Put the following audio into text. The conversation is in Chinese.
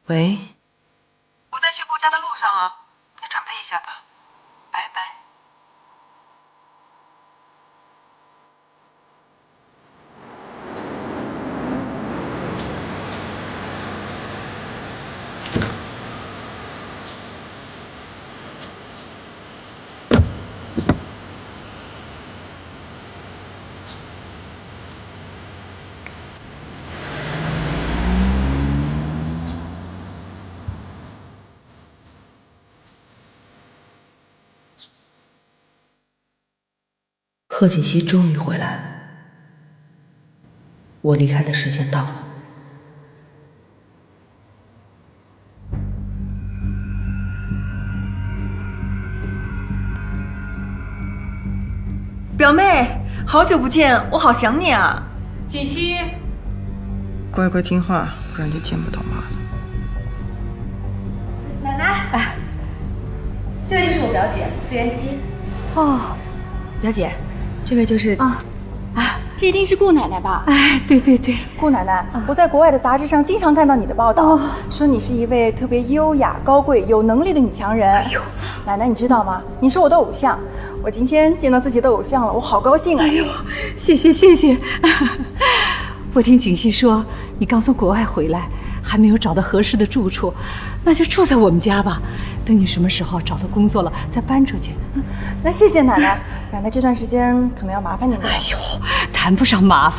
喂，我在去顾家的路上了，你准备一下吧，拜拜。贺锦熙终于回来了，我离开的时间到了。表妹，好久不见，我好想你啊！锦溪，乖乖听话，不然就见不到妈了。奶奶，这位就是我表姐苏妍希。哦，表姐，这位就是这一定是顾奶奶吧？哎，对对对，顾奶奶，我在国外的杂志上经常看到你的报道，说你是一位特别优雅、高贵、有能力的女强人。奶奶，你知道吗？你是我的偶像，我今天见到自己的偶像了，我好高兴啊！谢谢谢谢。我听锦溪说你刚从国外回来，还没有找到合适的住处，那就住在我们家吧。等你什么时候找到工作了，再搬出去。那谢谢奶奶，奶奶这段时间可能要麻烦你们了。哎呦，谈不上麻烦。